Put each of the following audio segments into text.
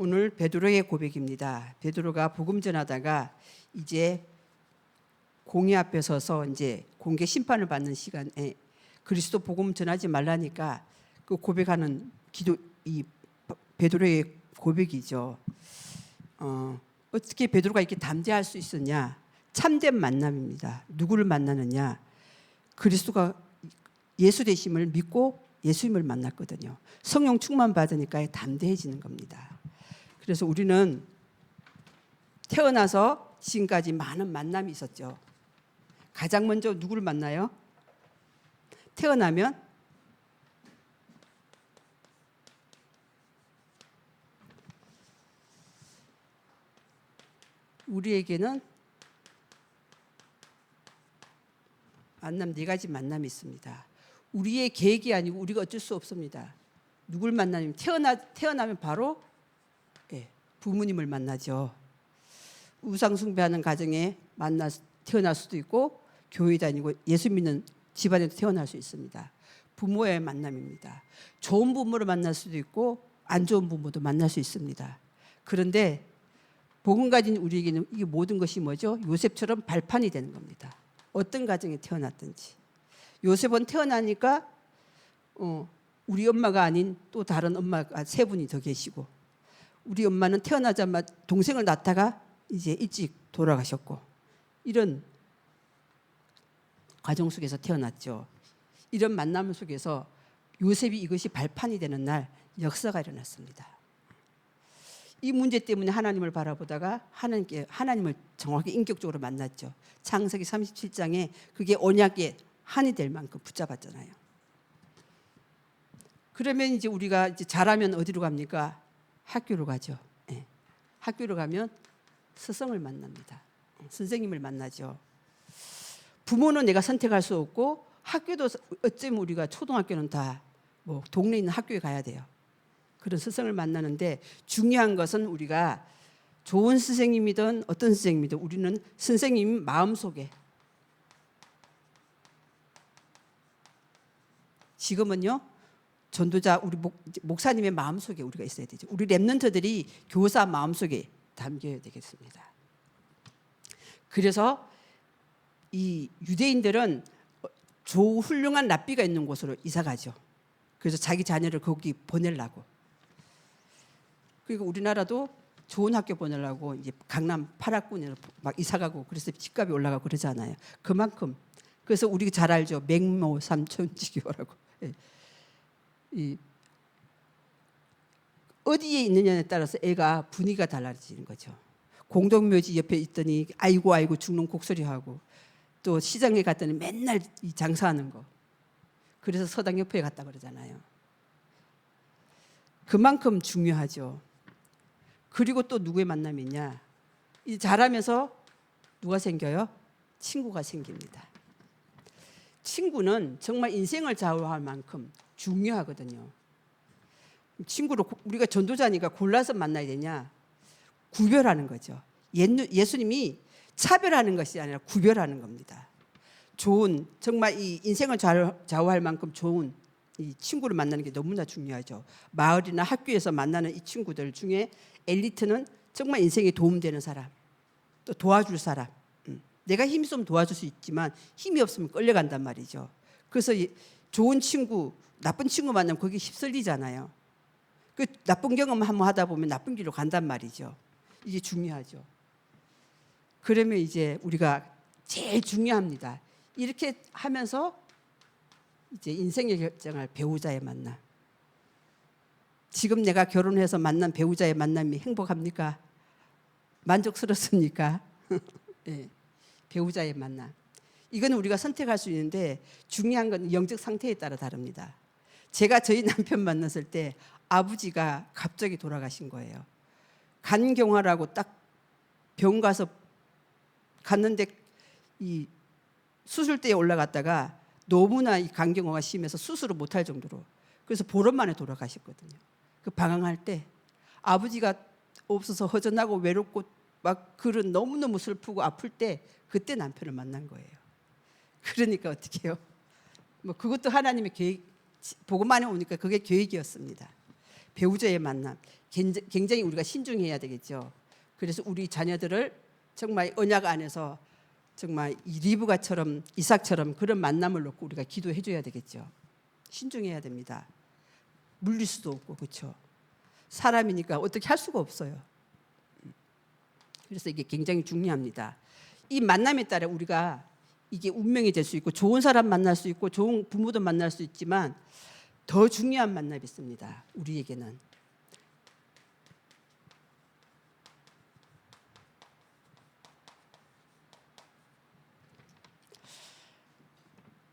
오늘 베드로의 고백입니다. 베드로가 복음 전하다가 이제 공의 앞에 서서 이제 공개 심판을 받는 시간에 그리스도 복음 전하지 말라니까 그 고백하는 기도, 이 베드로의 고백이죠. 어떻게 베드로가 이렇게 담대할 수 있었냐? 참된 만남입니다. 누구를 만나느냐? 그리스도가 예수 되심을 믿고 예수님을 만났거든요. 성령 충만 받으니까 담대해지는 겁니다. 그래서 우리는 태어나서 지금까지 많은 만남이 있었죠. 가장 먼저 누구를 만나요? 태어나면 우리에게는 만남, 네 가지 만남이 있습니다. 우리의 계획이 아니고 우리가 어쩔 수 없습니다. 누굴 만나면 태어나면 바로 부모님을 만나죠. 우상 숭배하는 가정에 태어날 수도 있고 교회 다니고 예수 믿는 집안에도 태어날 수 있습니다. 부모의 만남입니다. 좋은 부모를 만날 수도 있고 안 좋은 부모도 만날 수 있습니다. 그런데 복음 가진 우리에게는 이게 모든 것이 뭐죠? 요셉처럼 발판이 되는 겁니다. 어떤 가정에 태어났든지. 요셉은 태어나니까 우리 엄마가 아닌 또 다른 엄마가 세 분이 더 계시고, 우리 엄마는 태어나자마자 동생을 낳다가 이제 일찍 돌아가셨고, 이런 가정 속에서 태어났죠. 이런 만남 속에서 요셉이 이것이 발판이 되는 날 역사가 일어났습니다. 이 문제 때문에 하나님을 바라보다가 하나님을 정확히 인격적으로 만났죠. 창세기 37장에 그게 언약의 한이 될 만큼 붙잡았잖아요. 그러면 이제 우리가 이제 자라면 어디로 갑니까? 학교로 가죠. 네. 학교로 가면 스승을 만납니다. 선생님을 만나죠. 부모는 내가 선택할 수 없고 학교도 어쩌면 우리가 초등학교는 다 뭐 동네에 있는 학교에 가야 돼요. 그런 스승을 만나는데 중요한 것은 우리가 좋은 선생님이든 어떤 선생님이든 우리는 선생님 마음속에, 지금은요 전도자 우리 목사님의 마음속에 우리가 있어야 되죠. 우리 랩런트들이 교사 마음속에 담겨야 되겠습니다. 그래서 이 유대인들은 훌륭한 랍비가 있는 곳으로 이사 가죠. 그래서 자기 자녀를 거기 보내려고. 그리고 우리나라도 좋은 학교 보내려고 이제 강남 8학군으로 막 이사 가고 그래서 집값이 올라가고 그러잖아요. 그만큼. 그래서 우리 잘 알죠. 맹모 삼천지교라고. 이 어디에 있느냐에 따라서 애가 분위기가 달라지는 거죠. 공동묘지 옆에 있더니 아이고 죽는 곡소리하고, 또 시장에 갔더니 맨날 이 장사하는 거. 그래서 서당협회에 갔다 그러잖아요. 그만큼 중요하죠. 그리고 또 누구의 만남이 있냐? 이 자라면서 누가 생겨요? 친구가 생깁니다. 친구는 정말 인생을 좌우할 만큼 중요하거든요. 친구를 우리가 전도자니까 골라서 만나야 되냐? 구별하는 거죠. 예수님이 차별하는 것이 아니라 구별하는 겁니다. 좋은, 정말 이 인생을 좌우할 만큼 좋은 이 친구를 만나는 게 너무나 중요하죠. 마을이나 학교에서 만나는 이 친구들 중에 엘리트는 정말 인생에 도움되는 사람, 또 도와줄 사람. 내가 힘이 있으면 도와줄 수 있지만 힘이 없으면 끌려간단 말이죠. 그래서 좋은 친구, 나쁜 친구 만나면 거기 휩쓸리잖아요. 그 나쁜 경험 한번 하다 보면 나쁜 길로 간단 말이죠. 이게 중요하죠. 그러면 이제 우리가 제일 중요합니다. 이렇게 하면서 이제 인생의 결정할 배우자의 만남. 지금 내가 결혼해서 만난 배우자의 만남이 행복합니까? 만족스럽습니까? 네. 배우자의 만남. 이건 우리가 선택할 수 있는데 중요한 건 영적 상태에 따라 다릅니다. 제가 저희 남편 만났을 때 아버지가 갑자기 돌아가신 거예요. 간경화라고 딱 병 가서 갔는데 이 수술대에 올라갔다가 너무나 이 간경화가 심해서 수술을 못할 정도로, 그래서 보름 만에 돌아가셨거든요. 그 방황할 때 아버지가 없어서 허전하고 외롭고 막 그런 너무너무 슬프고 아플 때 그때 남편을 만난 거예요. 그러니까 어떻게 해요? 뭐 그것도 하나님의 계획, 복음 안에 오니까 그게 계획이었습니다. 배우자의 만남. 굉장히 우리가 신중해야 되겠죠. 그래서 우리 자녀들을 정말 언약 안에서 정말 이 리브가처럼 이삭처럼 그런 만남을 놓고 우리가 기도해 줘야 되겠죠. 신중해야 됩니다. 물릴 수도 없고 그렇죠. 사람이니까 어떻게 할 수가 없어요. 그래서 이게 굉장히 중요합니다. 이 만남에 따라 우리가 이게 운명이 될 수 있고 좋은 사람 만날 수 있고 좋은 부모도 만날 수 있지만 더 중요한 만남이 있습니다. 우리에게는.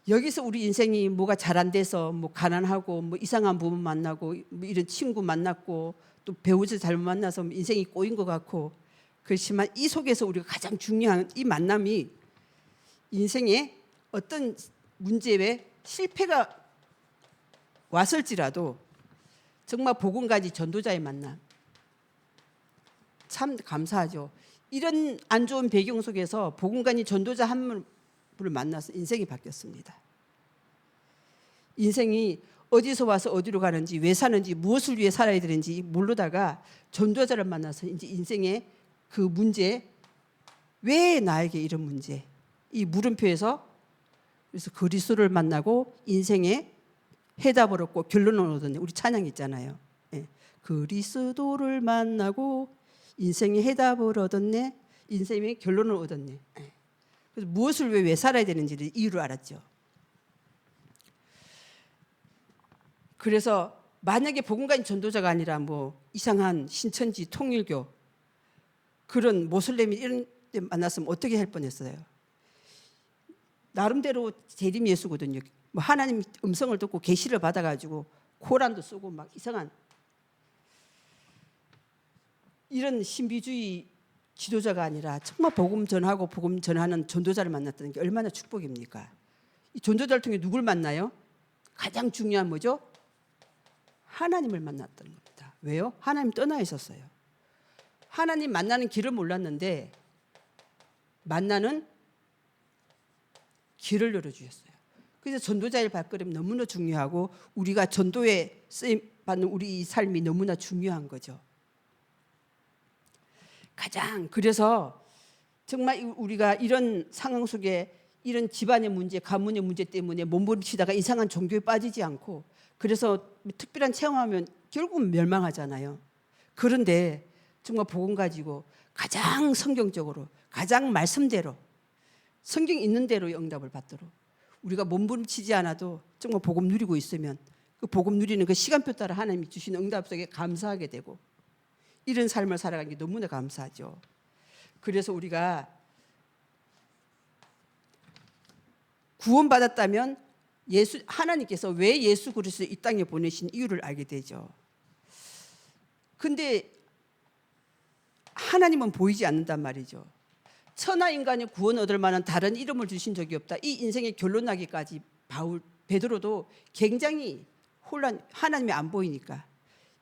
여기서 우리 인생이 뭐가 잘 안 돼서 뭐 가난하고 뭐 이상한 부모 만나고 뭐 이런 친구 만났고 또 배우자 잘못 만나서 인생이 꼬인 것 같고 그렇지만 이 속에서 우리가 가장 중요한 이 만남이 인생에 어떤 문제에 실패가 왔을지라도 정말 복음가지 전도자의 만남 참 감사하죠. 이런 안 좋은 배경 속에서 복음가지 전도자 한 분을 만나서 인생이 바뀌었습니다. 인생이 어디서 와서 어디로 가는지 왜 사는지 무엇을 위해 살아야 되는지 모르다가 전도자를 만나서 이제 인생의 그 문제 왜 나에게 이런 문제 이 물음표에서 그래서 그리스도를 만나고 인생의 해답을 얻고 결론을 얻었네. 우리 찬양 있잖아요. 예. 그리스도를 만나고 인생의 해답을 얻었네. 인생의 결론을 얻었네. 예. 그래서 무엇을 왜 살아야 되는지를 이유를 알았죠. 그래서 만약에 복음가진 전도자가 아니라 뭐 이상한 신천지 통일교 그런 모슬렘이 이런 데 만났으면 어떻게 할 뻔했어요. 나름대로 재림 예수거든요. 뭐 하나님 음성을 듣고 계시를 받아가지고 코란도 쓰고 막 이상한 이런 신비주의 지도자가 아니라 정말 복음 전하고 복음 전하는 전도자를 만났다는 게 얼마나 축복입니까? 이 전도자를 통해 누굴 만나요? 가장 중요한 뭐죠? 하나님을 만났던 겁니다. 왜요? 하나님 떠나 있었어요. 하나님 만나는 길을 몰랐는데 만나는 길을 열어주셨어요. 그래서 전도자의 발걸음이 너무나 중요하고 우리가 전도에 쓰임 받는 우리 삶이 너무나 중요한 거죠. 가장 그래서 정말 우리가 이런 상황 속에 이런 집안의 문제, 가문의 문제 때문에 몸부림치다가 이상한 종교에 빠지지 않고 그래서 특별한 체험하면 결국은 멸망하잖아요. 그런데 정말 복음 가지고 가장 성경적으로 가장 말씀대로 성경 있는 대로의 응답을 받도록 우리가 몸부림치지 않아도 정말 복음 누리고 있으면 그 복음 누리는 그 시간표 따라 하나님이 주신 응답 속에 감사하게 되고 이런 삶을 살아가는 게 너무나 감사하죠. 그래서 우리가 구원받았다면 하나님께서 왜 예수 그리스도를 이 땅에 보내신 이유를 알게 되죠. 근데 하나님은 보이지 않는단 말이죠. 천하 인간이 구원 얻을 만한 다른 이름을 주신 적이 없다. 이 인생의 결론나기까지 베드로도 굉장히 하나님이 안 보이니까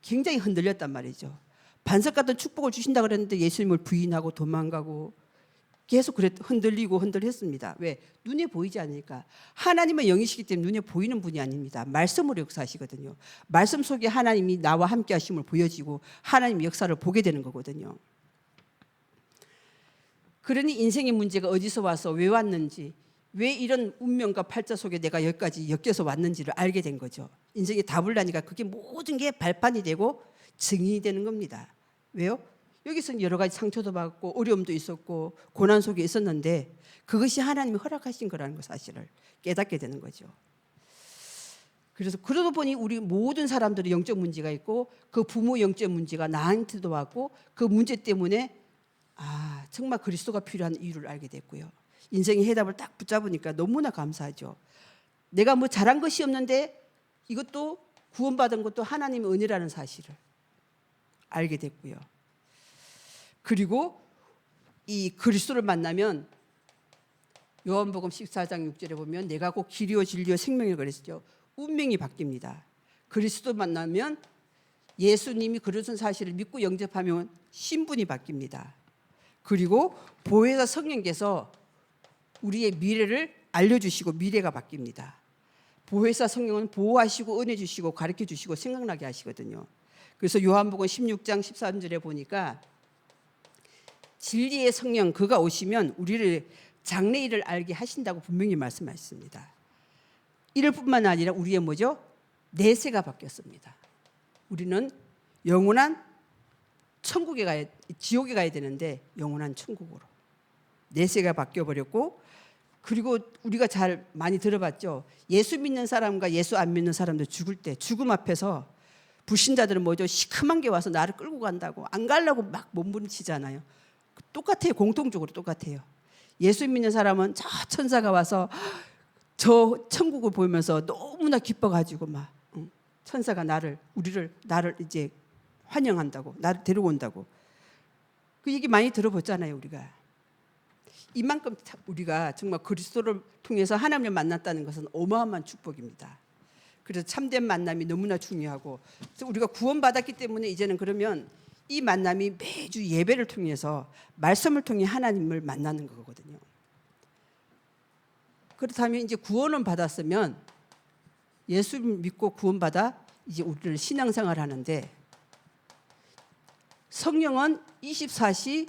굉장히 흔들렸단 말이죠. 반석 같은 축복을 주신다 그랬는데 예수님을 부인하고 도망가고 계속 흔들리고 흔들렸습니다. 왜? 눈에 보이지 않으니까. 하나님은 영이시기 때문에 눈에 보이는 분이 아닙니다. 말씀으로 역사하시거든요. 말씀 속에 하나님이 나와 함께 하심을 보여지고 하나님의 역사를 보게 되는 거거든요. 그러니 인생의 문제가 어디서 와서 왜 왔는지 왜 이런 운명과 팔자 속에 내가 여기까지 엮여서 왔는지를 알게 된 거죠. 인생에 답을 나니까 그게 모든 게 발판이 되고 증인이 되는 겁니다. 왜요? 여기서는 여러 가지 상처도 받고 어려움도 있었고 고난 속에 있었는데 그것이 하나님이 허락하신 거라는 거 사실을 깨닫게 되는 거죠. 그래서 그러다 보니 우리 모든 사람들이 영적 문제가 있고 그 부모 영적 문제가 나한테도 왔고 그 문제 때문에 정말 그리스도가 필요한 이유를 알게 됐고요. 인생의 해답을 딱 붙잡으니까 너무나 감사하죠. 내가 뭐 잘한 것이 없는데 이것도 구원받은 것도 하나님의 은혜라는 사실을 알게 됐고요. 그리고 이 그리스도를 만나면 요한복음 14장 6절에 보면 내가 곧 길이요 진리요 생명이라 그랬죠. 운명이 바뀝니다. 그리스도 만나면 예수님이 그러신 사실을 믿고 영접하면 신분이 바뀝니다. 그리고 보혜사 성령께서 우리의 미래를 알려주시고 미래가 바뀝니다. 보혜사 성령은 보호하시고 은혜 주시고 가르쳐 주시고 생각나게 하시거든요. 그래서 요한복음 16장 13절에 보니까 진리의 성령 그가 오시면 우리를 장래일을 알게 하신다고 분명히 말씀하셨습니다. 이럴 뿐만 아니라 우리의 뭐죠? 내세가 바뀌었습니다. 우리는 영원한 천국에 가야, 지옥에 가야 되는데 영원한 천국으로 내세가 바뀌어 버렸고, 그리고 우리가 잘 많이 들어봤죠. 예수 믿는 사람과 예수 안 믿는 사람들 죽을 때 죽음 앞에서 불신자들은 뭐죠? 시커먼 게 와서 나를 끌고 간다고 안 가려고 막 몸부림치잖아요. 똑같아요. 공통적으로 똑같아요. 예수 믿는 사람은 저 천사가 와서 저 천국을 보면서 너무나 기뻐가지고 막 천사가 우리를 이제 환영한다고, 나를 데리고 온다고. 그 얘기 많이 들어봤잖아요. 우리가 이만큼 우리가 정말 그리스도를 통해서 하나님을 만났다는 것은 어마어마한 축복입니다. 그래서 참된 만남이 너무나 중요하고, 그래서 우리가 구원받았기 때문에 이제는 그러면 이 만남이 매주 예배를 통해서 말씀을 통해 하나님을 만나는 거거든요. 그렇다면 이제 구원을 받았으면 예수 믿고 구원받아 이제 우리를 신앙생활 하는데, 성령은 24시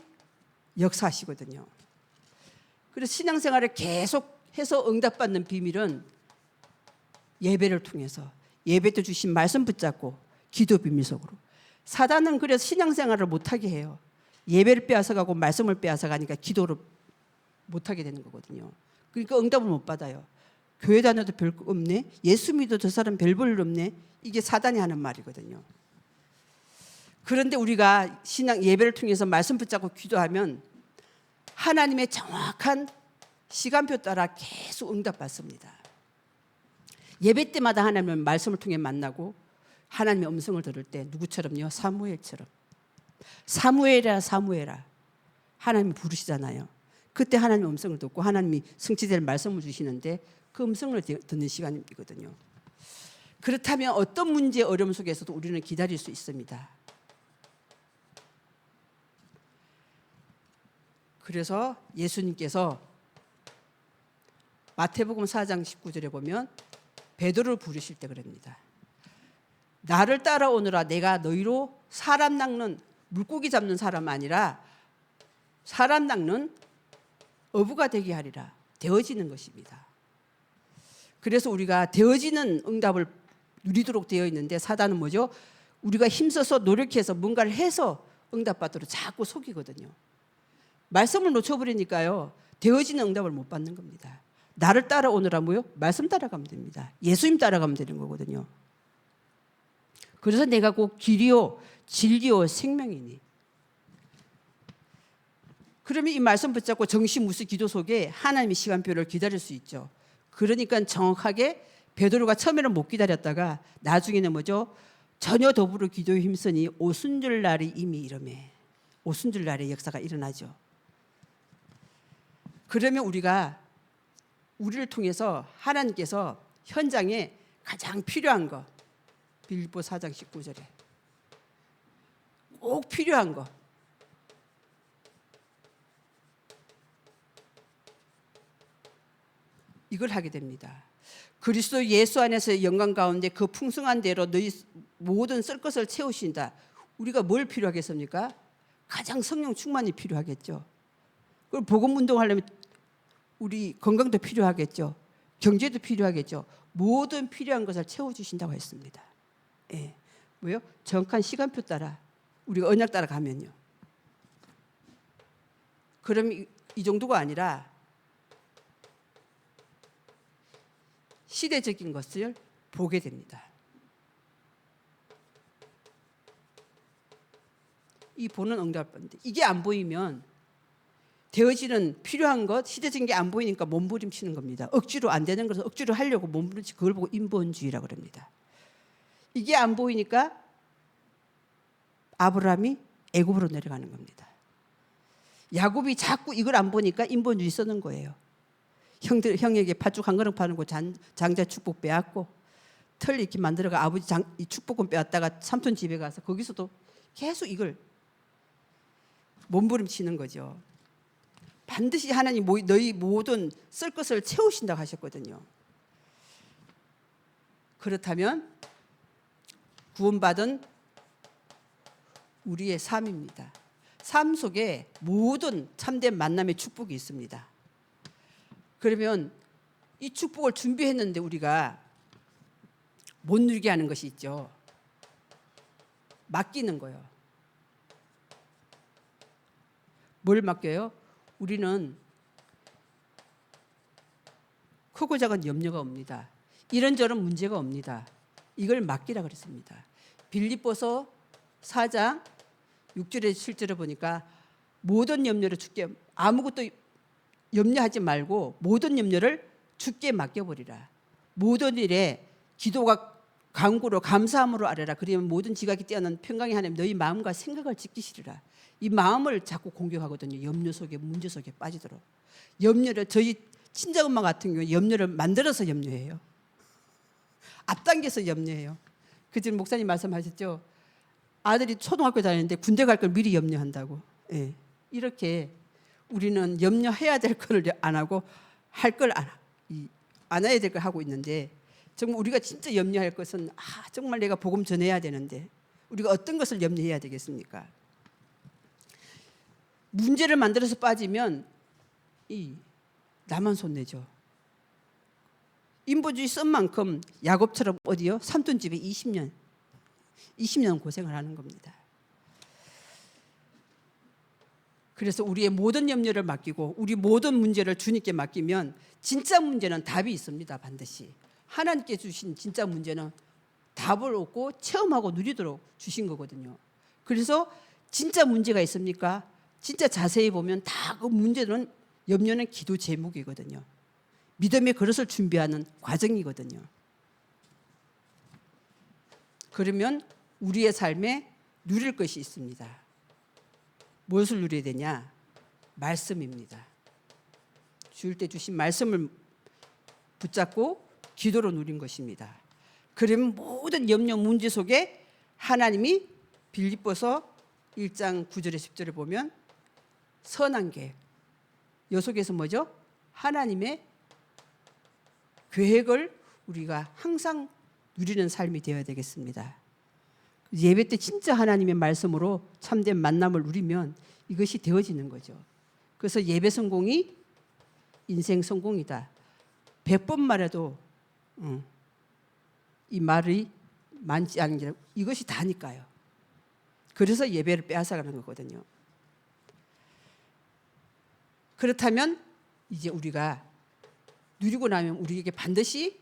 역사하시거든요. 그래서 신앙생활을 계속해서 응답받는 비밀은 예배를 통해서, 예배 때 주신 말씀 붙잡고 기도 비밀 속으로. 사단은 그래서 신앙생활을 못하게 해요. 예배를 빼앗아가고 말씀을 빼앗아가니까 기도를 못하게 되는 거거든요. 그러니까 응답을 못 받아요. 교회 다녀도 별 거 없네, 예수 믿어도 저 사람 별 볼 일 없네, 이게 사단이 하는 말이거든요. 그런데 우리가 신앙 예배를 통해서 말씀 붙잡고 기도하면 하나님의 정확한 시간표 따라 계속 응답받습니다. 예배 때마다 하나님의 말씀을 통해 만나고 하나님의 음성을 들을 때 누구처럼요? 사무엘처럼. 사무엘아 사무엘아 하나님이 부르시잖아요. 그때 하나님의 음성을 듣고 하나님이 성취될 말씀을 주시는데 그 음성을 듣는 시간이거든요. 그렇다면 어떤 문제 어려움 속에서도 우리는 기다릴 수 있습니다. 그래서 예수님께서 마태복음 4장 19절에 보면 베드로를 부르실 때 그럽니다. 나를 따라오너라. 내가 너희로 사람 낚는, 물고기 잡는 사람 아니라 사람 낚는 어부가 되게 하리라. 되어지는 것입니다. 그래서 우리가 되어지는 응답을 누리도록 되어 있는데, 사단은 뭐죠? 우리가 힘써서 노력해서 뭔가를 해서 응답받도록 자꾸 속이거든요. 말씀을 놓쳐버리니까요, 되어지는 응답을 못 받는 겁니다. 나를 따라오느라 뭐요? 말씀 따라가면 됩니다. 예수님 따라가면 되는 거거든요. 그래서 내가 곧 길이요 진리요 생명이니. 그러면 이 말씀 붙잡고 정신무수 기도 속에 하나님의 시간표를 기다릴 수 있죠. 그러니까 정확하게 베드로가 처음에는 못 기다렸다가 나중에는 뭐죠? 전혀 더불어 기도에 힘쓰니 오순절 날이 이미 이르매. 오순절 날의 역사가 일어나죠. 그러면 우리를 통해서 하나님께서 현장에 가장 필요한 거, 빌립보 4장 19절에 꼭 필요한 거, 이걸 하게 됩니다. 그리스도 예수 안에서의 영광 가운데 그 풍성한 대로 너희 모든 쓸 것을 채우신다. 우리가 뭘 필요하겠습니까? 가장 성령 충만이 필요하겠죠. 그리고 복음 운동하려면 우리 건강도 필요하겠죠. 경제도 필요하겠죠. 모든 필요한 것을 채워주신다고 했습니다. 예. 뭐요? 정확한 시간표 따라 우리가 언약 따라 가면요. 그럼 이 정도가 아니라 시대적인 것을 보게 됩니다. 이 보는 응답인데 이게 안 보이면 되어지는 필요한 것, 시대적인 게 안 보이니까 몸부림치는 겁니다. 억지로 안 되는 것을 억지로 하려고 몸부림치, 그걸 보고 인본주의라고 그럽니다. 이게 안 보이니까 아브라함이 애굽으로 내려가는 겁니다. 야곱이 자꾸 이걸 안 보니까 인본주의 쓰는 거예요. 형에게 팥죽 한 그릇 파는 장자 축복 빼앗고, 털 이렇게 만들어가 아버지 이 축복금 빼앗다가 삼촌 집에 가서 거기서도 계속 이걸 몸부림치는 거죠. 반드시 하나님 너희 모든 쓸 것을 채우신다고 하셨거든요. 그렇다면 구원받은 우리의 삶입니다. 삶 속에 모든 참된 만남의 축복이 있습니다. 그러면 이 축복을 준비했는데 우리가 못 누리게 하는 것이 있죠. 맡기는 거예요. 뭘 맡겨요? 우리는 크고 작은 염려가 옵니다. 이런저런 문제가 옵니다. 이걸 맡기라 그랬습니다. 빌립보서 4장 6절에 7절에 보니까 모든 염려를 주께, 아무것도 염려하지 말고 모든 염려를 주께 맡겨버리라. 모든 일에 기도가 간구로 감사함으로 아뢰라. 그러면 모든 지각이 뛰어난 평강의 하나님 너희 마음과 생각을 지키시리라. 이 마음을 자꾸 공격하거든요. 염려 속에, 문제 속에 빠지도록. 염려를, 저희 친정엄마 같은 경우 염려를 만들어서 염려해요. 앞당겨서 염려해요. 그전 목사님 말씀하셨죠. 아들이 초등학교 다니는데 군대 갈 걸 미리 염려한다고. 예. 이렇게 우리는 염려해야 될 걸 안 하고 할 걸 안 해야 될 걸 하고 있는데, 정말 우리가 진짜 염려할 것은 정말 내가 복음 전해야 되는데 우리가 어떤 것을 염려해야 되겠습니까? 문제를 만들어서 빠지면 나만 손내죠. 인본주의 쓴 만큼 야곱처럼 어디요? 삼촌집에 20년 고생을 하는 겁니다. 그래서 우리의 모든 염려를 맡기고 우리 모든 문제를 주님께 맡기면 진짜 문제는 답이 있습니다. 반드시 하나님께 주신 진짜 문제는 답을 얻고 체험하고 누리도록 주신 거거든요. 그래서 진짜 문제가 있습니까? 진짜 자세히 보면 다 그 문제는, 염려는 기도 제목이거든요. 믿음의 그릇을 준비하는 과정이거든요. 그러면 우리의 삶에 누릴 것이 있습니다. 무엇을 누려야 되냐? 말씀입니다. 주일 때 주신 말씀을 붙잡고 기도로 누린 것입니다. 그러면 모든 염려 문제 속에 하나님이 빌립보서 1장 9절에 10절에 보면 선한 계획, 요 속에서 뭐죠? 하나님의 계획을 우리가 항상 누리는 삶이 되어야 되겠습니다. 예배 때 진짜 하나님의 말씀으로 참된 만남을 누리면 이것이 되어지는 거죠. 그래서 예배 성공이 인생 성공이다. 100번 말해도 이 말이 많지 않은 게 이것이 다니까요. 그래서 예배를 빼앗아가는 거거든요. 그렇다면 이제 우리가 누리고 나면 우리에게 반드시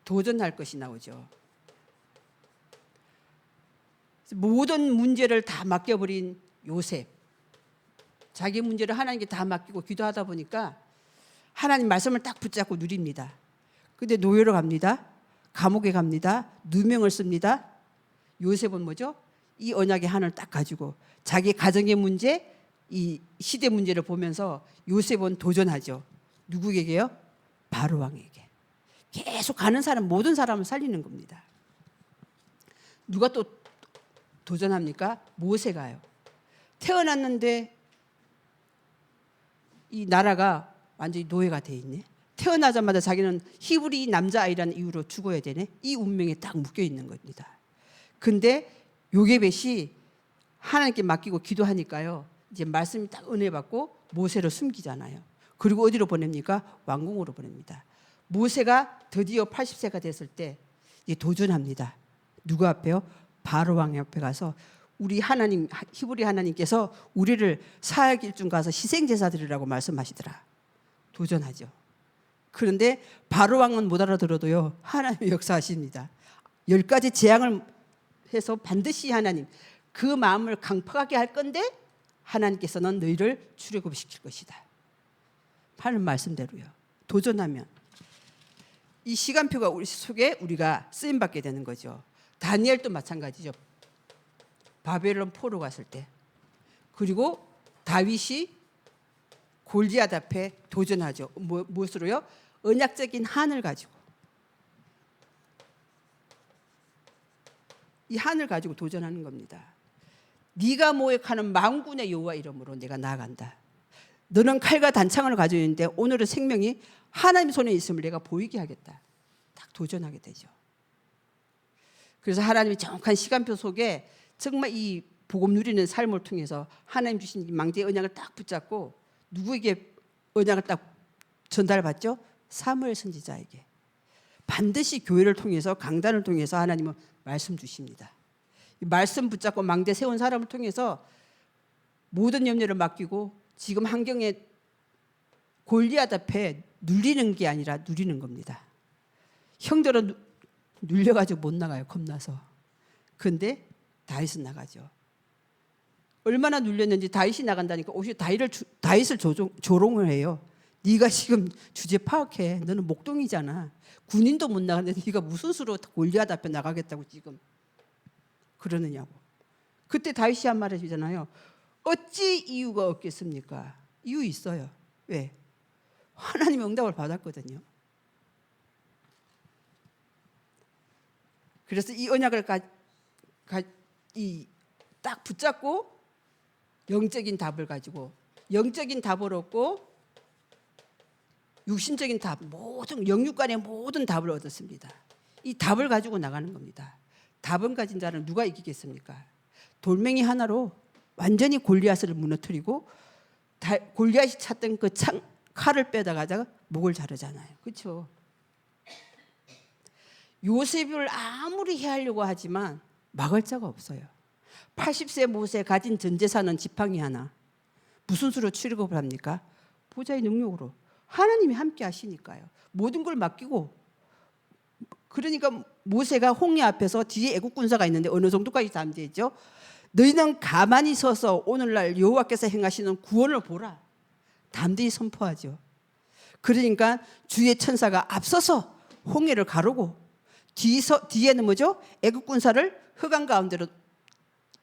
도전할 것이 나오죠. 모든 문제를 다 맡겨버린 요셉, 자기 문제를 하나님께 다 맡기고 기도하다 보니까 하나님 말씀을 딱 붙잡고 누립니다. 근데 노예로 갑니다. 감옥에 갑니다. 누명을 씁니다. 요셉은 뭐죠? 이 언약의 한을 딱 가지고 자기 가정의 문제, 이 시대 문제를 보면서 요셉은 도전하죠. 누구에게요? 바로 왕에게. 계속 가는 사람, 모든 사람을 살리는 겁니다. 누가 또 도전합니까? 모세가요. 태어났는데 이 나라가 완전히 노예가 돼 있네. 태어나자마자 자기는 히브리 남자아이라는 이유로 죽어야 되네. 이 운명에 딱 묶여 있는 겁니다. 근데 요게벳이 하나님께 맡기고 기도하니까요, 이제 말씀이 딱 은혜 받고 모세로 숨기잖아요. 그리고 어디로 보냅니까? 왕궁으로 보냅니다. 모세가 드디어 80세가 됐을 때 이제 도전합니다. 누구 앞에요? 바로 왕 옆에 가서 우리 하나님, 히브리 하나님께서 우리를 사약 일중 가서 희생제사 드리라고 말씀하시더라. 도전하죠. 그런데 바로 왕은 못 알아들어도요, 하나님이 역사하십니다. 10가지 재앙을 해서 반드시 하나님 그 마음을 강팍하게 할 건데 하나님께서는 너희를 출애굽시킬 것이다 하는 말씀대로요. 도전하면 이 시간표가 우리 속에 우리가 쓰임받게 되는 거죠. 다니엘도 마찬가지죠. 바벨론 포로 갔을 때. 그리고 다윗이 골리앗 앞에 도전하죠. 무엇으로요? 언약적인 한을 가지고. 이 한을 가지고 도전하는 겁니다. 네가 모욕하는 만군의 여호와 이름으로 내가 나아간다. 너는 칼과 단창을 가지고 있는데 오늘은 생명이 하나님 손에 있음을 내가 보이게 하겠다. 딱 도전하게 되죠. 그래서 하나님이 정확한 시간표 속에 정말 이 복음 누리는 삶을 통해서 하나님 주신 이 망대의 언약을 딱 붙잡고 누구에게 언약을 딱 전달받죠? 사무엘 선지자에게. 반드시 교회를 통해서 강단을 통해서 하나님은 말씀 주십니다. 이 말씀 붙잡고 망대 세운 사람을 통해서 모든 염려를 맡기고 지금 환경에 골리앗 앞에 눌리는 게 아니라 누리는 겁니다. 형들은 눌려가지고 못 나가요. 겁나서. 근데 다윗은 나가죠. 얼마나 눌렸는지 다윗이 나간다니까 오히려 다윗을 조롱을 해요. 네가 지금 주제 파악해. 너는 목동이잖아. 군인도 못 나가는데 네가 무슨 수로 골리앗 앞에 나가겠다고 지금 그러느냐고. 그때 다윗이 한 말 해주잖아요. 어찌 이유가 없겠습니까? 이유 있어요. 왜? 하나님의 응답을 받았거든요. 그래서 이 언약을 딱 붙잡고 영적인 답을 가지고 영적인 답을 얻고 육신적인 답, 모든 영육간의 모든 답을 얻었습니다. 이 답을 가지고 나가는 겁니다. 답은 가진 자는 누가 이기겠습니까? 돌멩이 하나로 완전히 골리앗을 무너뜨리고 골리앗이 찾던 그 칼을 빼다가 목을 자르잖아요. 그렇죠? 요셉을 아무리 해하려고 하지만 막을 자가 없어요. 80세 모세 가진 전 재산은 지팡이 하나. 무슨 수로 출애굽을 합니까? 보좌의 능력으로. 하나님이 함께 하시니까요. 모든 걸 맡기고. 그러니까 모세가 홍해 앞에서 뒤에 애국 군사가 있는데 어느 정도까지 담대했죠? 너희는 가만히 서서 오늘날 여호와께서 행하시는 구원을 보라. 담대히 선포하죠. 그러니까 주의 천사가 앞서서 홍해를 가르고 뒤에는 뭐죠? 애국 군사를 흑암 가운데로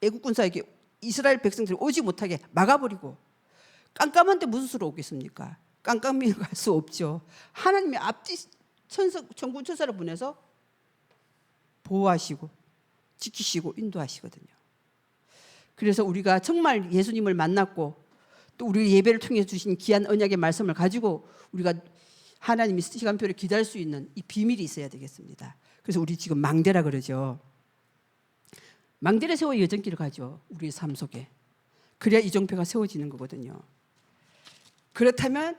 애국 군사에게 이스라엘 백성들이 오지 못하게 막아버리고. 깜깜한데 무슨 수로 오겠습니까? 깜깜이 갈 수 없죠. 하나님이 앞뒤 천군 천사를 보내서 보호하시고 지키시고 인도하시거든요. 그래서 우리가 정말 예수님을 만났고 또 우리 예배를 통해 주신 귀한 언약의 말씀을 가지고 우리가 하나님이 시간표를 기다릴 수 있는 이 비밀이 있어야 되겠습니다. 그래서 우리 지금 망대라 그러죠. 망대를 세워 여정길을 가죠. 우리의 삶 속에. 그래야 이정표가 세워지는 거거든요. 그렇다면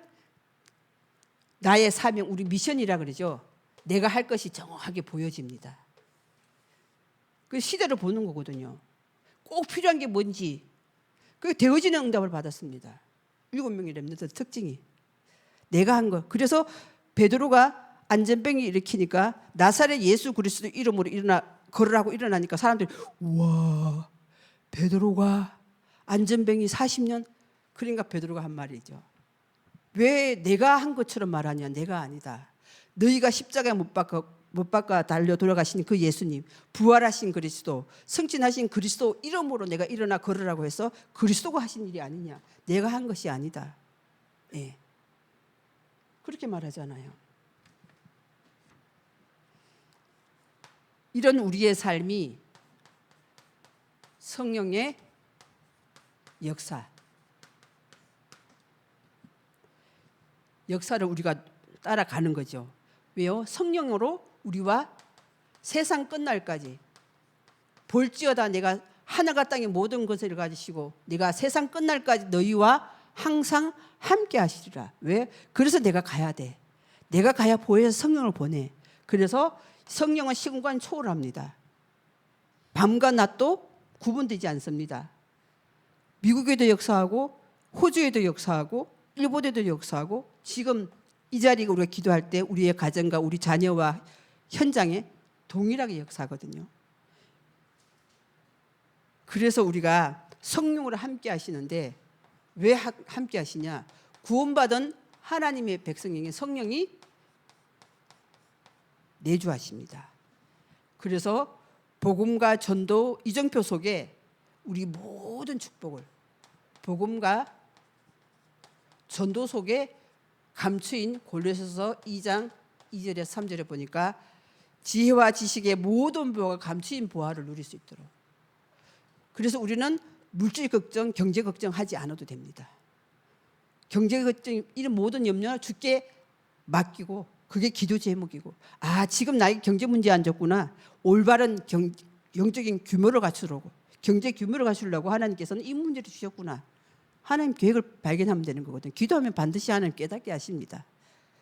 나의 사명, 우리 미션이라 그러죠. 내가 할 것이 정확하게 보여집니다. 그 시대를 보는 거거든요. 꼭 필요한 게 뭔지. 그 되어지는 응답을 받았습니다. 7명의 렘넌트 특징이. 내가 한 거. 그래서 베드로가 안전병이 일으키니까 나사렛 예수 그리스도 이름으로 걸으라고 일어나니까 사람들이 우와 베드로가 안전병이 40년. 그러니까 베드로가 한 말이죠. 왜 내가 한 것처럼 말하냐. 내가 아니다. 너희가 십자가에 못 박아 달려 돌아가신 그 예수님, 부활하신 그리스도, 승진하신 그리스도 이름으로 내가 일어나 걸으라고 해서 그리스도가 하신 일이 아니냐. 내가 한 것이 아니다. 예. 그렇게 말하잖아요. 이런 우리의 삶이 성령의 역사를 우리가 따라가는 거죠. 왜요? 성령으로 우리와 세상 끝날까지 볼지어다 내가 하늘과 땅의 모든 것을 가지시고 내가 세상 끝날까지 너희와 항상 함께 하시리라. 왜? 그래서 내가 가야 돼. 내가 가야 보혜사 성령을 보내. 그래서 성령은 시공간 초월합니다. 밤과 낮도 구분되지 않습니다. 미국에도 역사하고 호주에도 역사하고 일본에도 역사하고 지금 이 자리에 우리가 기도할 때 우리의 가정과 우리 자녀와 현장에 동일하게 역사하거든요. 그래서 우리가 성령으로 함께 하시는데 왜 함께 하시냐? 구원받은 하나님의 백성에게 성령이 내주하십니다. 그래서 복음과 전도 이정표 속에 우리 모든 축복을 복음과 전도 속에 감추인 골로새서 2장 2절에서 3절에 보니까 지혜와 지식의 모든 보화가 감추인 보화를 누릴 수 있도록. 그래서 우리는 물질 걱정, 경제 걱정하지 않아도 됩니다. 경제 걱정 이런 모든 염려는 주께 맡기고 그게 기도 제목이고 지금 나에게 경제 문제 안 졌구나. 올바른 영적인 규모를 갖추려고 경제 규모를 갖추려고 하나님께서는 이 문제를 주셨구나. 하나님 계획을 발견하면 되는 거거든요. 기도하면 반드시 하나님 깨닫게 하십니다.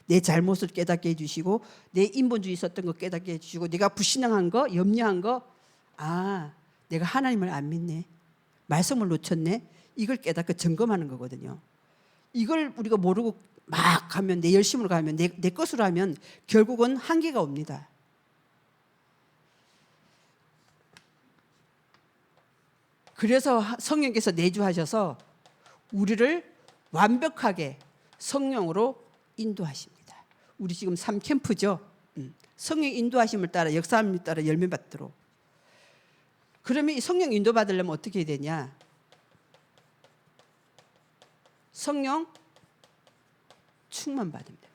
내 잘못을 깨닫게 해주시고 내 인본주의 있었던 거 깨닫게 해주시고 내가 불신앙한 거, 염려한 거, 아, 내가 하나님을 안 믿네, 말씀을 놓쳤네, 이걸 깨닫고 점검하는 거거든요. 이걸 우리가 모르고 막 가면, 내 열심으로 가면, 내 것으로 하면 결국은 한계가 옵니다. 그래서 성령께서 내주하셔서 우리를 완벽하게 성령으로 인도하십니다. 우리 지금 3캠프죠. 성령 인도하심을 따라, 역사함을 따라 열매 받도록. 그러면 이 성령 인도 받으려면 어떻게 해야 되냐? 성령 충만 받으면 됩니다.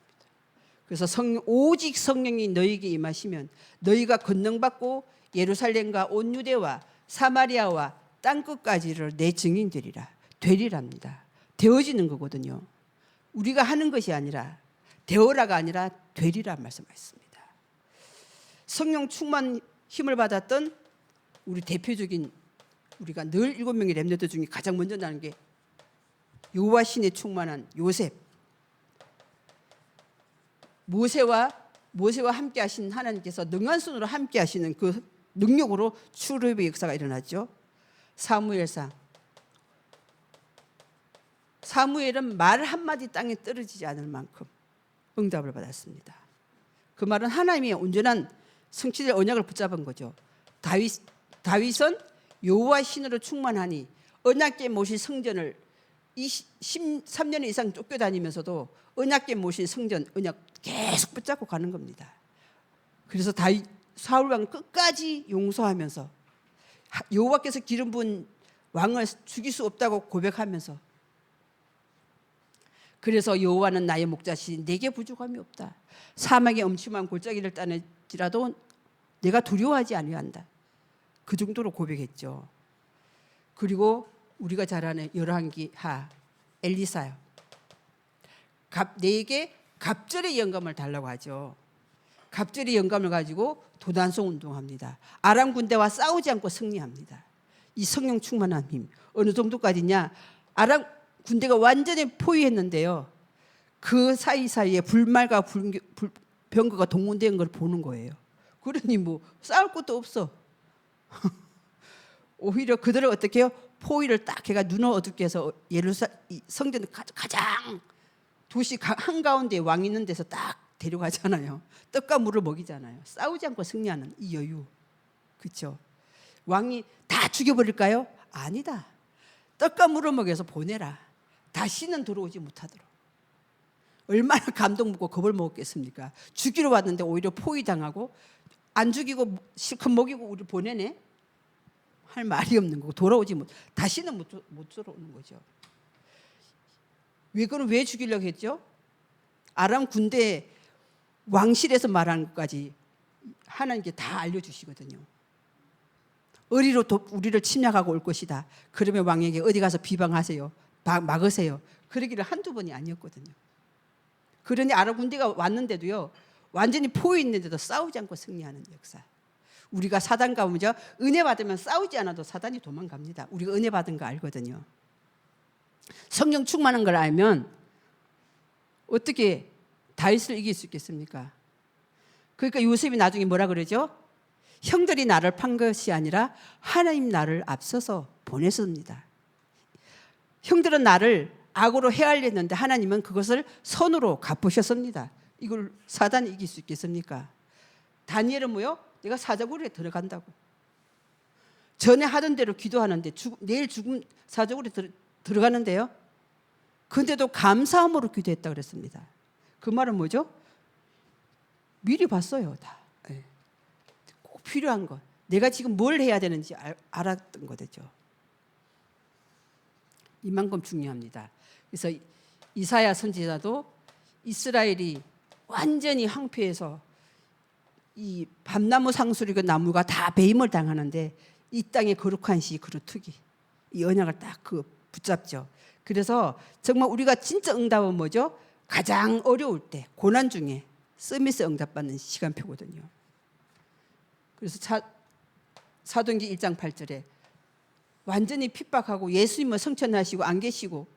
그래서 오직 성령이 너희에게 임하시면 너희가 권능받고 예루살렘과 온 유대와 사마리아와 땅끝까지를 내 증인 되리랍니다. 되어지는 거거든요. 우리가 하는 것이 아니라, 되어라가 아니라 되리라 말씀하셨습니다. 성령 충만 힘을 받았던 우리 대표적인, 우리가 늘 7명의 렘넌트 중에 가장 먼저 나는 게 여호와 신에 충만한 요셉. 모세와 함께 하신 하나님께서 능한 손으로 함께 하시는 그 능력으로 출애굽의 역사가 일어났죠. 사무엘은 말 한마디 땅에 떨어지지 않을 만큼 응답을 받았습니다. 그 말은 하나님의 온전한 성취될 언약을 붙잡은 거죠. 다윗은 여호와 신으로 충만하니 언약궤 모신 성전을 13년 이상 쫓겨다니면서도 언약궤 모신 성전 언약 계속 붙잡고 가는 겁니다. 그래서 사울 왕 끝까지 용서하면서 여호와께서 기름 부은 왕을 죽일 수 없다고 고백하면서, 그래서 여호와는 나의 목자시니 내게 부족함이 없다. 사막의 엄침한 골짜기를 따낼지라도 내가 두려워하지 아니한다. 그 정도로 고백했죠. 그리고 우리가 잘 아는 열왕기하 엘리사요. 내게 갑절의 영감을 달라고 하죠. 갑절의 영감을 가지고 도단성 운동합니다. 아람 군대와 싸우지 않고 승리합니다. 이 성령 충만한 힘 어느 정도까지냐? 아람 군대가 완전히 포위했는데요. 그 사이사이에 불말과 병거가 동원된 걸 보는 거예요. 그러니 뭐 싸울 것도 없어. 오히려 그들을 어떻게 해요? 포위를 딱 해가 눈을 어둡게 해서 성전 가장 도시 한가운데 왕 있는 데서 딱 데려가잖아요. 떡과 물을 먹이잖아요. 싸우지 않고 승리하는 이 여유. 그렇죠? 왕이 다 죽여버릴까요? 아니다. 떡과 물을 먹여서 보내라. 다시는 들어오지 못하도록. 얼마나 감동 먹고 겁을 먹었겠습니까? 죽이러 왔는데 오히려 포위당하고 안 죽이고 실컷 먹이고 우리 보내네? 할 말이 없는 거고 돌아오지 다시는 못 들어오는 거죠. 왜 죽이려고 했죠? 아람 군대 왕실에서 말하는 것까지 하나님께 다 알려주시거든요. 어리로 우리를 침략하고 올 것이다. 그러면 왕에게 어디 가서 비방하세요. 막으세요. 그러기를 한두 번이 아니었거든요. 그러니 아람 군대가 왔는데도요, 완전히 포위 있는데도 싸우지 않고 승리하는 역사. 우리가 사단과 뭐죠? 은혜 받으면 싸우지 않아도 사단이 도망갑니다. 우리가 은혜 받은 거 알거든요. 성령 충만한 걸 알면 어떻게 다윗을 이길 수 있겠습니까? 그러니까 요셉이 나중에 뭐라 그러죠? 형들이 나를 판 것이 아니라 하나님 나를 앞서서 보냈습니다. 형들은 나를 악으로 헤아렸는데 하나님은 그것을 선으로 갚으셨습니다. 이걸 사단이 이길 수 있겠습니까? 다니엘은 뭐요? 내가 사자굴에 들어간다고. 전에 하던 대로 기도하는데 내일 죽음 사자굴에 들어가는데요. 근데도 감사함으로 기도했다고 그랬습니다. 그 말은 뭐죠? 미리 봤어요. 다. 꼭 필요한 것. 내가 지금 뭘 해야 되는지 알았던 거죠. 이만큼 중요합니다. 그래서 이사야 선지자도 이스라엘이 완전히 황폐해서 이 밤나무 상수리그 나무가 다 배임을 당하는데 이 땅의 거룩한 시 그루트기 이 언약을 딱 붙잡죠. 그래서 정말 우리가 진짜 응답은 뭐죠? 가장 어려울 때 고난 중에 서밋에 응답받는 시간표거든요. 그래서 사도행전 1장 8절에 완전히 핍박하고 예수님을 성천하시고 안 계시고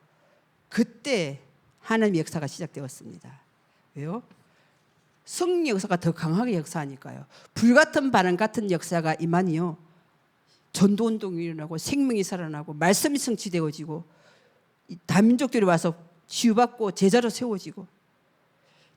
그때 하나님의 역사가 시작되었습니다. 왜요? 성령 역사가 더 강하게 역사하니까요. 불같은 바람 같은 역사가 임하니요, 전도운동이 일어나고 생명이 살아나고 말씀이 성취되어지고 다민족들이 와서 치유받고 제자로 세워지고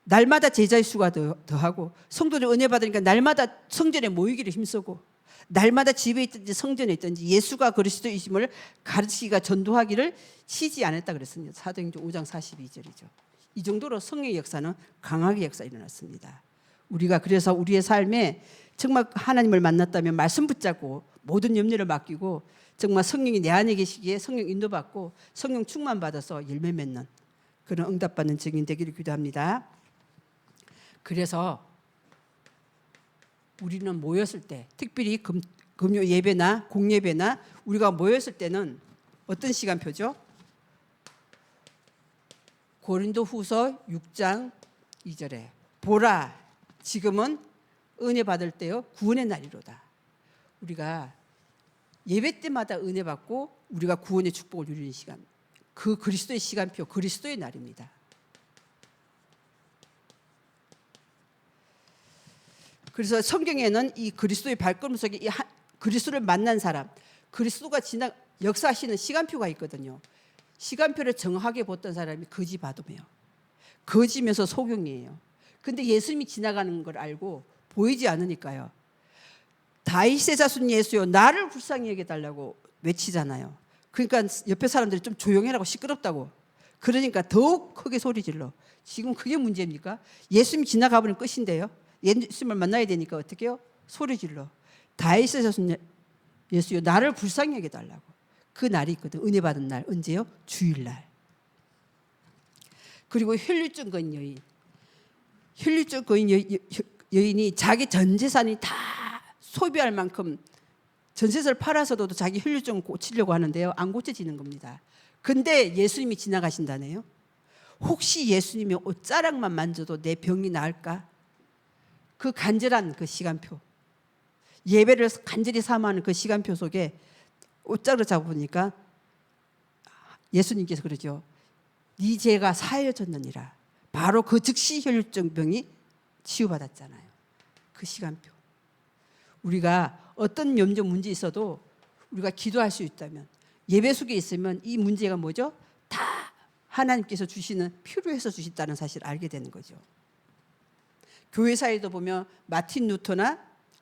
날마다 제자의 수가 더하고 성도들 은혜 받으니까 날마다 성전에 모이기를 힘쓰고 날마다 집에 있든지 성전에 있든지 예수가 그리스도이심을 가르치기가 전도하기를 쉬지 않았다 그랬습니다. 사도행전 5장 42절이죠. 이 정도로 성령의 역사는 강하게 역사 일어났습니다. 우리가 그래서 우리의 삶에 정말 하나님을 만났다면 말씀 붙잡고 모든 염려를 맡기고 정말 성령이 내 안에 계시기에 성령 인도받고 성령 충만 받아서 열매 맺는 그런 응답받는 증인 되기를 기도합니다. 그래서 우리는 모였을 때 특별히 금요 예배나 공예배나 우리가 모였을 때는 어떤 시간표죠? 고린도후서 6장 2절에 보라 지금은 은혜 받을 때요 구원의 날이로다. 우리가 예배 때마다 은혜 받고 우리가 구원의 축복을 누리는 시간, 그 그리스도의 시간표, 그리스도의 날입니다. 그래서 성경에는 이 그리스도의 발걸음 속에 이 그리스도를 만난 사람, 그리스도가 역사하시는 시간표가 있거든요. 시간표를 정확하게 봤던 사람이 거지 바도메요. 거지면서 소경이에요. 근데 예수님이 지나가는 걸 알고 보이지 않으니까요. 다윗의 자손 예수여 나를 불쌍히 여겨달라고 외치잖아요. 그러니까 옆에 사람들이 좀 조용해라고 시끄럽다고. 그러니까 더욱 크게 소리 질러. 지금 그게 문제입니까? 예수님이 지나가버리면 끝인데요. 예수님을 만나야 되니까 어떻게 해요? 소리 질러. 다윗의 자손 예수여 나를 불쌍히 여겨달라고. 그 날이 있거든. 은혜 받은 날. 언제요? 주일날. 그리고 혈류증 거인 여인. 혈류증 거인 여인이 자기 전 재산이 다 소비할 만큼 전 재산을 팔아서도 자기 혈류증을 고치려고 하는데요. 안 고쳐지는 겁니다. 근데 예수님이 지나가신다네요. 혹시 예수님이 옷자락만 만져도 내 병이 나을까? 그 간절한 그 시간표, 예배를 간절히 삼아하는 그 시간표 속에 옷자락을 잡으니까 예수님께서 그러죠. 네 죄가 사해졌느니라. 바로 그 즉시 혈류증 병이 치유받았잖아요. 그 시간표. 우리가 어떤 염려 문제 있어도 우리가 기도할 수 있다면, 예배 속에 있으면 이 문제가 뭐죠? 다 하나님께서 주시는 필요해서 주신다는 사실을 알게 되는 거죠. 교회사에도 보면 마틴 루터나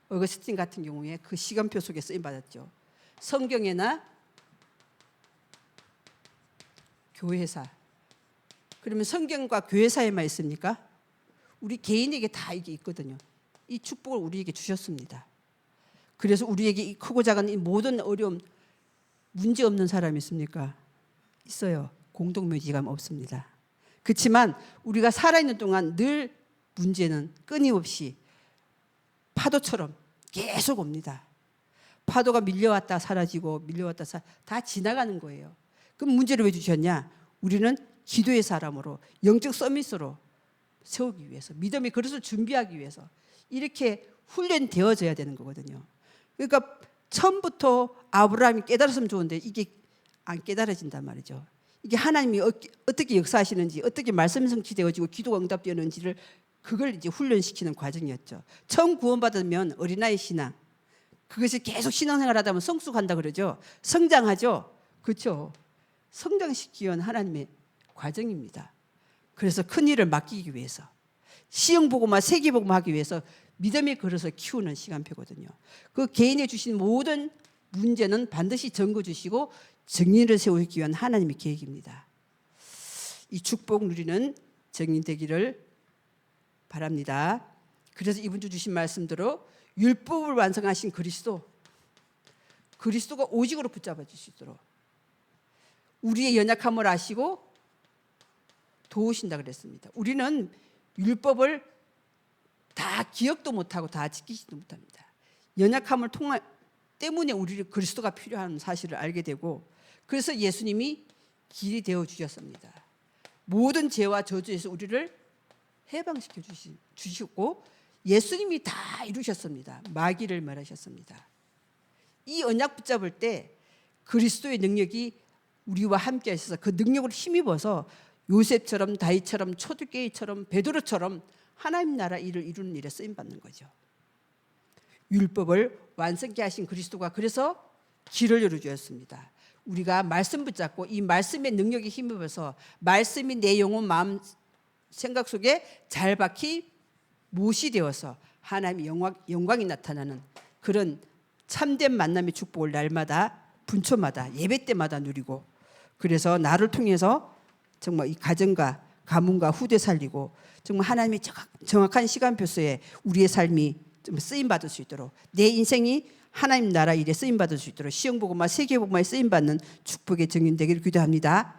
어거스틴 같은 경우에 그 시간표 속에 쓰임 받았죠. 성경에나 교회사. 그러면 성경과 교회사에만 있습니까? 우리 개인에게 다 이게 있거든요. 이 축복을 우리에게 주셨습니다. 그래서 우리에게 이 크고 작은 이 모든 어려움, 문제 없는 사람이 있습니까? 있어요. 공동묘지가 없습니다. 그렇지만 우리가 살아있는 동안 늘 문제는 끊임없이 파도처럼 계속 옵니다. 파도가 밀려왔다 사라지고 밀려왔다 다 지나가는 거예요. 그럼 문제를 왜 주셨냐? 우리는 기도의 사람으로 영적 서밋으로 세우기 위해서, 믿음의 그릇을 준비하기 위해서 이렇게 훈련되어져야 되는 거거든요. 그러니까 처음부터 아브라함이 깨달았으면 좋은데 이게 안 깨달아진단 말이죠. 이게 하나님이 어떻게 역사하시는지, 어떻게 말씀이 성취되어지고 기도가 응답되는지를 그걸 이제 훈련시키는 과정이었죠. 처음 구원받으면 어린아이 신앙, 그것이 계속 신앙생활하다 보면 성숙한다 그러죠. 성장하죠. 그렇죠. 성장시키기 위한 하나님의 과정입니다. 그래서 큰 일을 맡기기 위해서, 시형복음화, 세계복음화 하기 위해서 믿음의 그릇을 키우는 시간표거든요. 그 개인에 주신 모든 문제는 반드시 증거 주시고 증인을 세우기 위한 하나님의 계획입니다. 이 축복 누리는 증인 되기를 바랍니다. 그래서 이번 주 주신 말씀대로 율법을 완성하신 그리스도가 오직으로 붙잡아 주시도록 우리의 연약함을 아시고 도우신다 그랬습니다. 우리는 율법을 다 기억도 못하고 다 지키지도 못합니다. 연약함을 때문에 우리 그리스도가 필요한 사실을 알게 되고, 그래서 예수님이 길이 되어 주셨습니다. 모든 죄와 저주에서 우리를 해방시켜 주시고 예수님이 다 이루셨습니다. 마귀를 멸하셨습니다. 이 언약 붙잡을 때 그리스도의 능력이 우리와 함께 하셔서 그 능력을 힘입어서 요셉처럼 다윗처럼 초대교회처럼 베드로처럼 하나님 나라 일을 이루는 일에 쓰임 받는 거죠. 율법을 완성케 하신 그리스도가 그래서 길을 열어주었습니다. 우리가 말씀 붙잡고 이 말씀의 능력에 힘입어서 말씀이 내 영혼 마음 생각 속에 잘 박히 못이 되어서 하나님의 영광이 나타나는 그런 참된 만남의 축복을 날마다 분초마다 예배 때마다 누리고, 그래서 나를 통해서 정말 이 가정과 가문과 후대 살리고 정말 하나님의 정확한 시간표서에 우리의 삶이 좀 쓰임 받을 수 있도록, 내 인생이 하나님 나라 일에 쓰임 받을 수 있도록 시흥복음화 세계복음화에 쓰임 받는 축복의 증인 되기를 기도합니다.